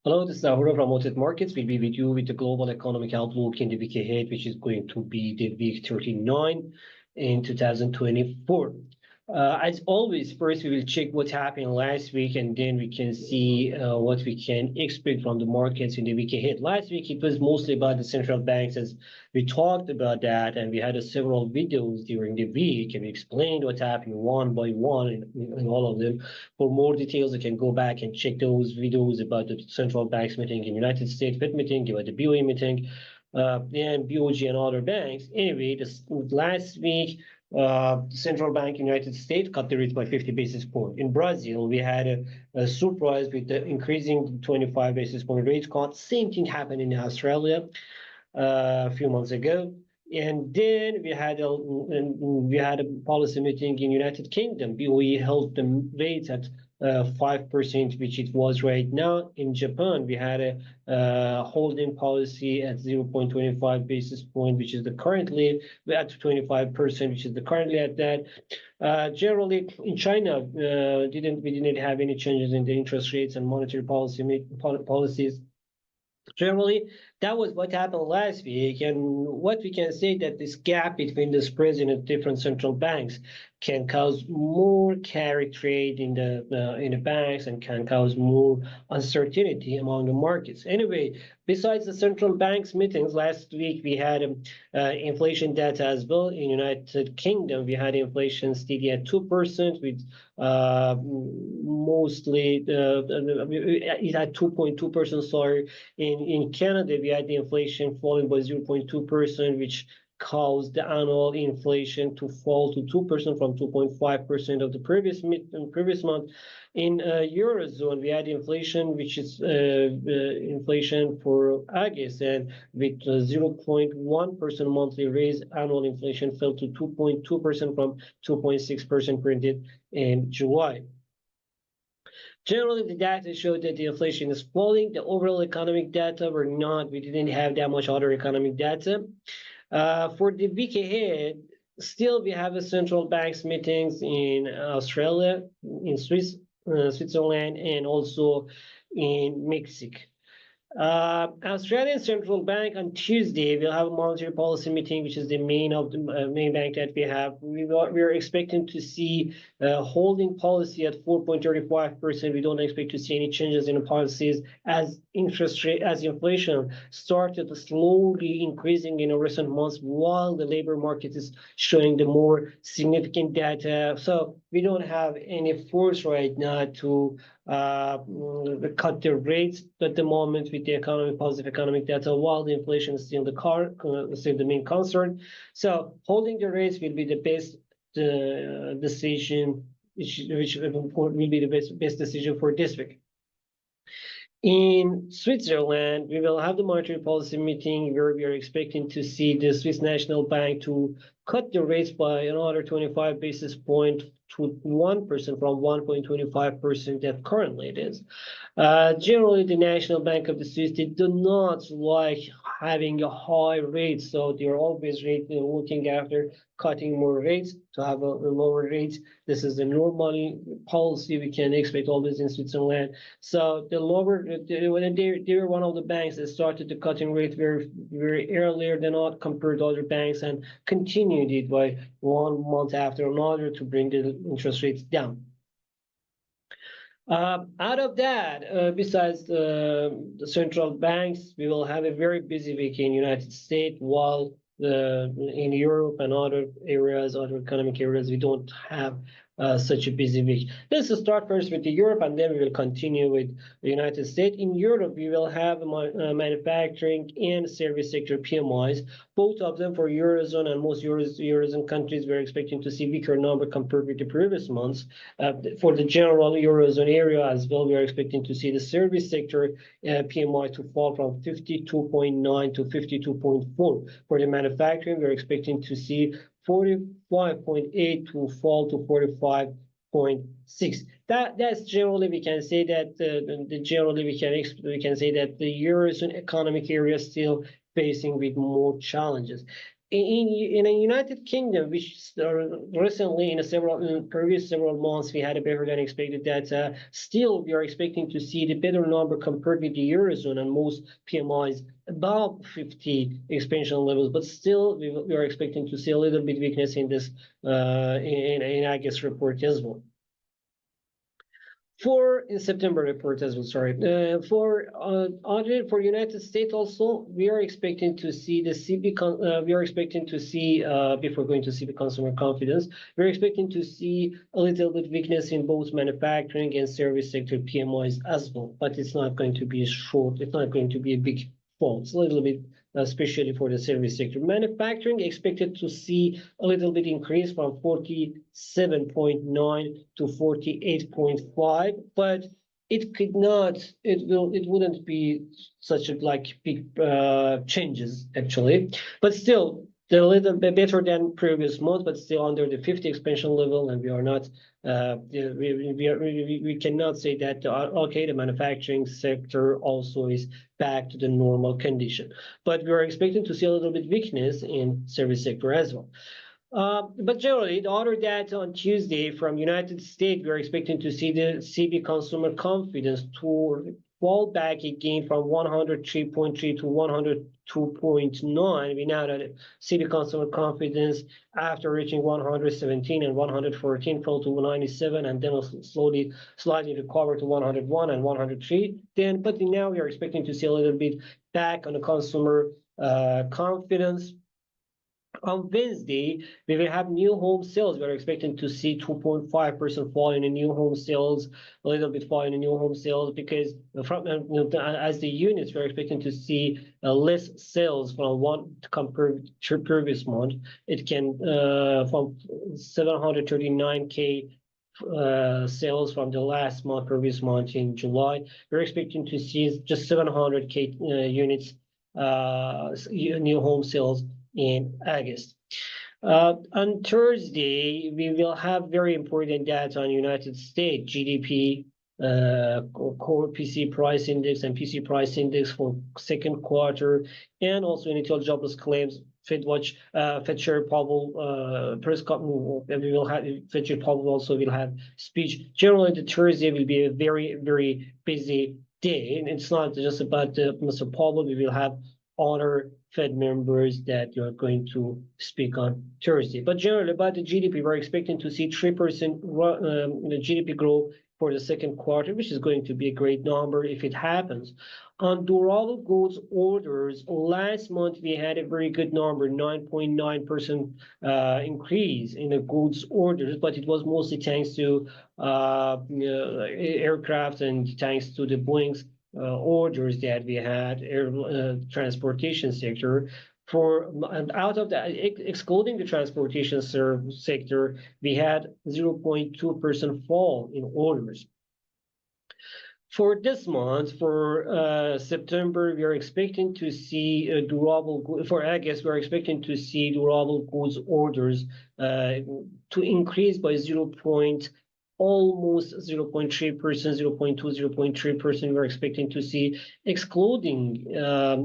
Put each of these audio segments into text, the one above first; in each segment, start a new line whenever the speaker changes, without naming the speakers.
Hello, this is Ahura from Moted Markets. We'll be with you with the global economic outlook in the week ahead, which is going to be the week 39 in 2024. As always, first we will check what happened last week, and then we can see what we can expect from the markets in the week ahead. Last week, it was mostly about the central banks, as we talked about that, and we had several videos during the week, and we explained what happened one by one in all of them. For more details, you can go back and check those videos about the central banks meeting in United States, Fed meeting, about the BOE meeting, and BOJ and other banks. Anyway, this last week, the central bank in United States cut the rates by 50 basis points. In Brazil, we had a surprise with the increasing 25 basis point rate cut. Same thing happened in Australia a few months ago. And then we had a policy meeting in United Kingdom. BOE held the rate at 5%, which it was right now. In Japan, we had a holding policy at 0.25 basis point, which is the currently at 25%, which is the currently at that. Generally, in China, we didn't have any changes in the interest rates and monetary policies. Generally, that was what happened last week, and what we can say that this gap between the spreads in the different central banks can cause more carry trade in the banks and can cause more uncertainty among the markets. Anyway, besides the central banks meetings last week, we had inflation data as well. In United Kingdom, we had inflation steady at 2%, with mostly it had 2.2%. Sorry, in Canada, we had the inflation falling by 0.2%, which caused the annual inflation to fall to 2% from 2.5% of the previous month. In Eurozone, we had inflation, which is inflation for August, and with 0.1% monthly raise, annual inflation fell to 2.2% from 2.6% printed in July. Generally, the data showed that the inflation is falling. The overall economic data we didn't have that much other economic data. For the week ahead, still we have a central banks meetings in Australia, in Switzerland, and also in Mexico. Australian Central Bank on Tuesday will have a monetary policy meeting, which is the main bank that we have. We are expecting to see holding policy at 4.35%. We don't expect to see any changes in the policies as inflation started slowly increasing in recent months, while the labor market is showing the more significant data. So we don't have any force right now to cut the rates at the moment with the positive economic data, while the inflation is still the main concern. So holding the rates will be the best decision, which will be the best decision for this week. In Switzerland, we will have the monetary policy meeting where we are expecting to see the Swiss National Bank to cut the rates by another 25 basis points to 1% from 1.25% that currently it is. Generally, the National Bank of the Swiss, they do not like having a high rate, so they're always looking after cutting more rates to have a lower rate. This is the normal policy we can expect always in Switzerland. So the lower, they were one of the banks that started the cutting rate very earlier than not compared to other banks, and continued it by 1 month after another to bring the interest rates down. Out of that, besides the central banks, we will have a very busy week in United States, while in Europe and other economic areas, we don't have such a busy week. Let's start first with Europe, and then we will continue with the United States. In Europe, we will have manufacturing and service sector PMIs, both of them for Eurozone, and most Eurozone countries we're expecting to see weaker number compared with the previous months. For the general Eurozone area as well, we are expecting to see the service sector PMI to fall from 52.9 to 52.4. For the manufacturing, we're expecting to see 45.8 to fall to 45.6. That's generally we can say that we can say that the Eurozone economic area is still facing with more challenges. in a United Kingdom, which recently in previous several months we had a better than expected data. Still, we are expecting to see the better number compared with the Eurozone and most PMIs above 50 expansion levels, but still we are expecting to see a little bit weakness in this in August report as well. In September report as well, sorry. For United States also, we are expecting to see the we are expecting to see before going to CB consumer confidence, we're expecting to see a little bit weakness in both manufacturing and service sector PMIs as well, but it's not going to be it's not going to be a big fall. It's a little bit, especially for the service sector. Manufacturing expected to see a little bit increase from 47.9 to 48.5, but it wouldn't be such a big changes actually, but still they're a little bit better than previous month, but still under the 50 expansion level, and we are not we cannot say that okay, the manufacturing sector also is back to the normal condition, but we are expecting to see a little bit weakness in service sector as well. But generally, the other data on Tuesday from United States, we're expecting to see the CB consumer confidence to fall back again from 103.3 to 102.9. We now that CB consumer confidence after reaching 117 and 114 fell to 97 and then slightly recover to 101 and 103. But now we are expecting to see a little bit back on the consumer confidence. On Wednesday, we will have new home sales. We're expecting to see 2.5% fall in the new home sales, a little bit fall in the new home sales, because as the units, we're expecting to see less sales from compared to previous month. It can from 739K sales from the last month, previous month in July. We're expecting to see just 700K units new home sales in August. On Thursday, we will have very important data on United States GDP, core PC price index and PC price index for second quarter, and also initial jobless claims. Fed Chair Powell press conference. We will have Fed Chair Powell also will have speech. Generally, the Thursday will be a very busy day, and it's not just about Mr. Powell. We will have other Fed members that you're going to speak on Thursday. But generally, about the GDP, we're expecting to see 3% GDP growth for the second quarter, which is going to be a great number if it happens. On durable goods orders, last month we had a very good number, 9.9% increase in the goods orders, but it was mostly thanks to aircraft and thanks to the Boeing's orders that we had, air transportation sector. Out of that, excluding the transportation sector, we had 0.2% fall in orders. For this month, for September, we are expecting to see for August, we're expecting to see durable goods orders to increase by almost 0.3%, 0.2, 0.3%. We're expecting to see, excluding, I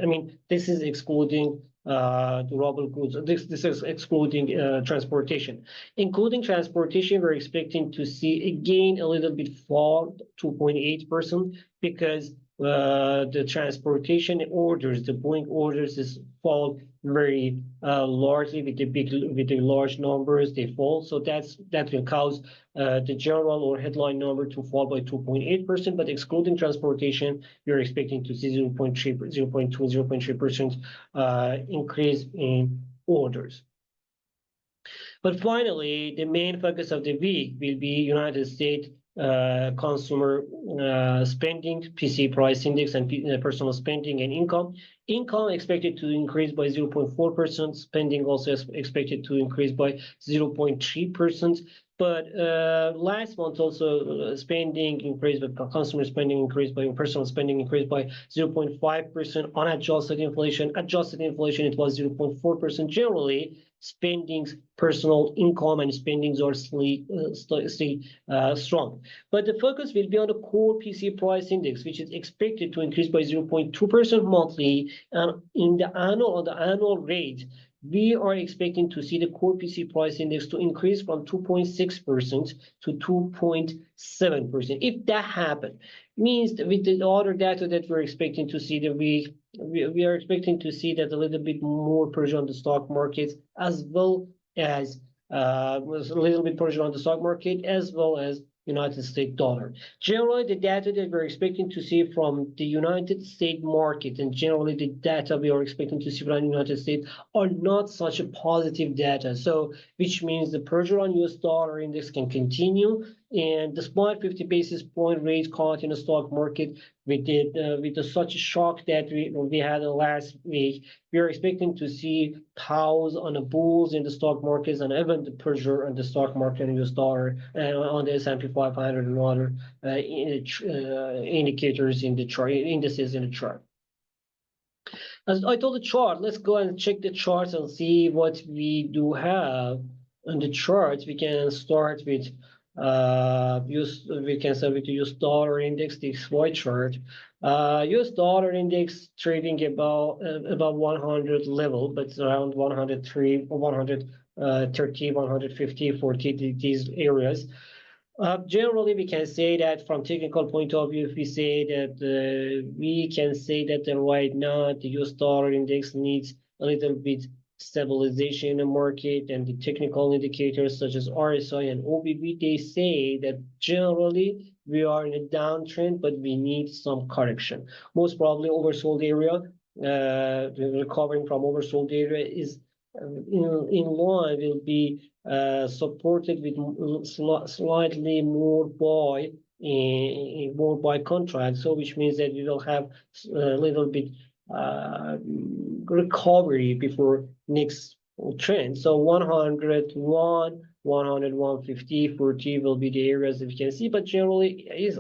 mean, this is excluding durable goods. This is excluding transportation. Including transportation, we're expecting to see again a little bit fall, 2.8%, because the transportation orders, the Boeing orders, is fall very largely with the large numbers. They fall, so that will cause the general or headline number to fall by 2.8%. But excluding transportation, we're expecting to see 0.2, 0.3% increase in orders. But finally, the main focus of the week will be United States consumer spending, PC price index, and personal spending and income. Income expected to increase by 0.4%. Spending also expected to increase by 0.3%. But last month also spending increased, but consumer spending increased by personal spending increased by 0.5%. Unadjusted inflation, adjusted inflation, it was 0.4%. Generally, spendings, personal income, and spendings are still strong. But the focus will be on the core PC price index, which is expected to increase by 0.2% monthly, and on the annual rate, we are expecting to see the core PC price index to increase from 2.6% to 2.7%. If that happens, means that with the other data that we're expecting to see, that we are expecting to see that a little bit more pressure on the stock market, as well as a little bit pressure on the stock market, as well as United States dollar. Generally, the data that we're expecting to see from the United States market, and generally the data we are expecting to see from the United States, are not such a positive data. So, which means the pressure on US dollar index can continue. And despite 50 basis point rate cut in the stock market, with such a shock that we had last week, we are expecting to see pause on the bulls in the stock markets, and even the pressure on the stock market in US dollar and on the S&P 500 and other indicators in the chart, indices in the chart. As I told the chart, let's go and check the charts and see what we do have on the charts. We can start with we can start with the US dollar index, the XY chart. US dollar index trading about 100 level, but it's around 103 or 130, 150, 40, these areas. Generally, we can say that from technical point of view, if we say that we can say that right now the US dollar index needs a little bit stabilization in the market, and the technical indicators such as RSI and OBB, they say that generally we are in a downtrend, but we need some correction. Most probably oversold area, recovering from oversold area is in line will be supported with slightly more buy contracts, so which means that we will have a little bit recovery before next trend. So 101, 101.50, 40 will be the areas that we can see. But generally, if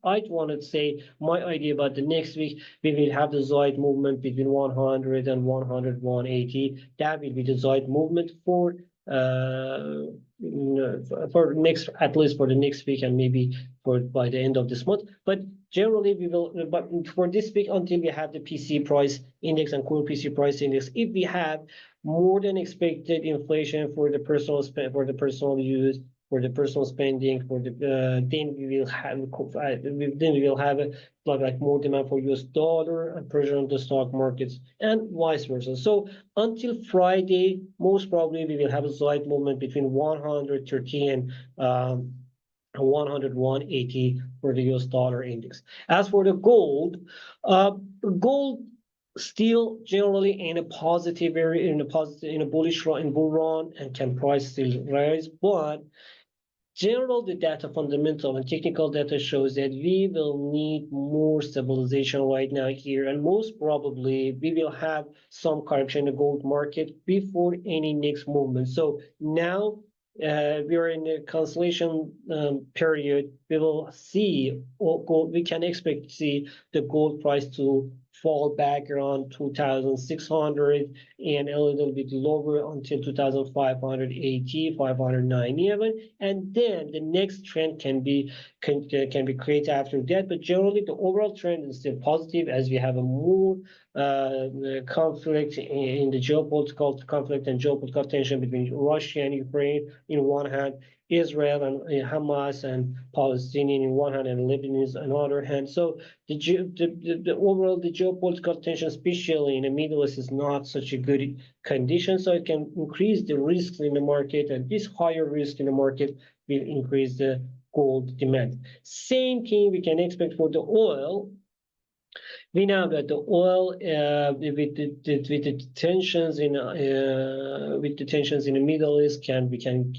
I want to say my idea about the next week, we will have the side movement between 100 and 100, 180. That will be the side movement for next, at least for the next week, and maybe by the end of this month. But generally, we will, but for this week, until we have the PC price index and core PC price index, if we have more than expected inflation for the personal spend, for the personal use, for the personal spending, for the then we will have like more demand for US dollar and pressure on the stock markets, and vice versa. So until Friday, most probably we will have a slight movement between 130 and 100, 180 for the US dollar index. As for the gold, gold still generally in a positive area, in a bullish run, in bull run, and can price still rise, but general the data, fundamental and technical data shows that we will need more stabilization right now here, and most probably we will have some correction in the gold market before any next movement. So now we are in a cancellation period. We will see gold. We can expect to see the gold price to fall back around 2,600 and a little bit lower until 2,580, 590 even, and then the next trend can be created after that. But generally, the overall trend is still positive, as we have a more conflict in the geopolitical conflict and geopolitical tension between Russia and Ukraine in one hand, Israel and Hamas and Palestinian in one hand, and Lebanese on the other hand. So the overall the geopolitical tension, especially in the Middle East, is not such a good condition. So it can increase the risks in the market, and this higher risk in the market will increase the gold demand. Same thing we can expect for the oil. We know that the oil, with the tensions in the Middle East, we can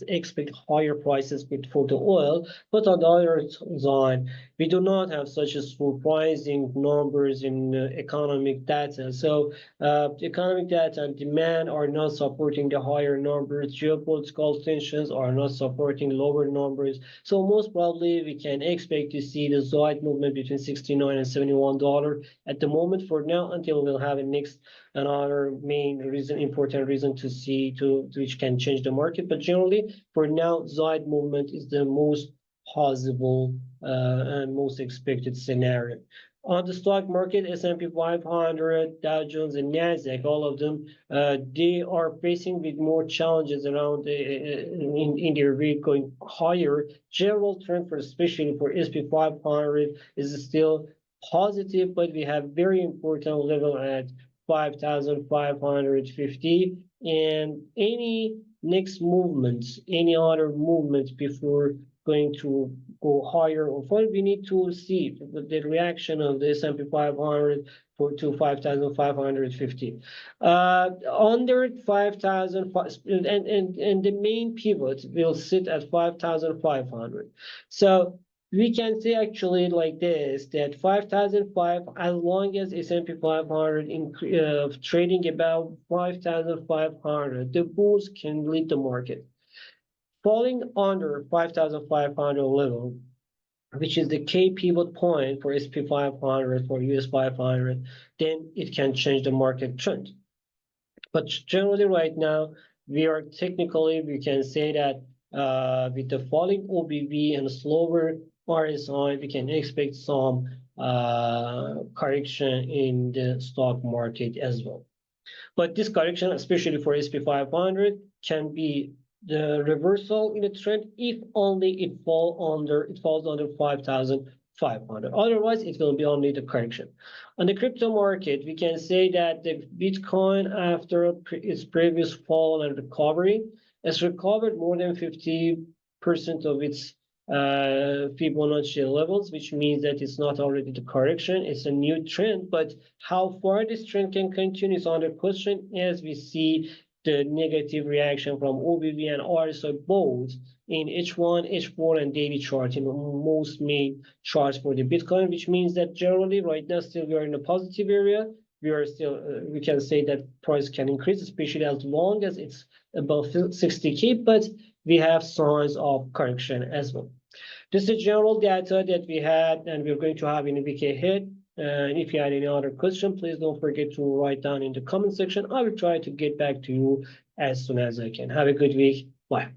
expect higher prices for the oil. But on the other side, we do not have such a surprising numbers in economic data. So economic data and demand are not supporting the higher numbers. Geopolitical tensions are not supporting lower numbers. So most probably we can expect to see the side movement between 69 and $71 at the moment for now, until we'll have another main reason, important reason to see which can change the market. But generally, for now, side movement is the most possible and most expected scenario. On the stock market, S&P 500, Dow Jones, and Nasdaq, all of them, they are facing with more challenges around in their week going higher. General trend for especially for S&P 500 is still positive, but we have very important level at 5,550, and any next movements, any other movements before going to go higher or further, we need to see the reaction of the S&P 500 to 5,550. Under 5,000, and the main pivot will sit at 5,500. So we can say actually like this, that 5,005, as long as S&P 500 trading about 5,500, the bulls can lead the market. Falling under 5,500 level, which is the key pivot point for S&P 500, for US 500, then it can change the market trend. But generally right now, we can say that with the falling OBV and slower RSI, we can expect some correction in the stock market as well. But this correction, especially for S&P 500, can be the reversal in the trend if only it falls under 5,500. Otherwise, it will be only the correction. On the crypto market, we can say that the Bitcoin, after its previous fall and recovery, has recovered more than 50% of its Fibonacci levels, which means that it's not already the correction, it's a new trend. But how far this trend can continue is under question, as we see the negative reaction from OBV and RSI both in H1, H4, and daily chart in most main charts for the Bitcoin, which means that generally right now still we are in a positive area. We can say that price can increase, especially as long as it's above 60K, but we have signs of correction as well. This is general data that we had and we're going to have in a week ahead. And if you had any other question, please don't forget to write down in the comment section. I will try to get back to you as soon as I can. Have a good week. Bye.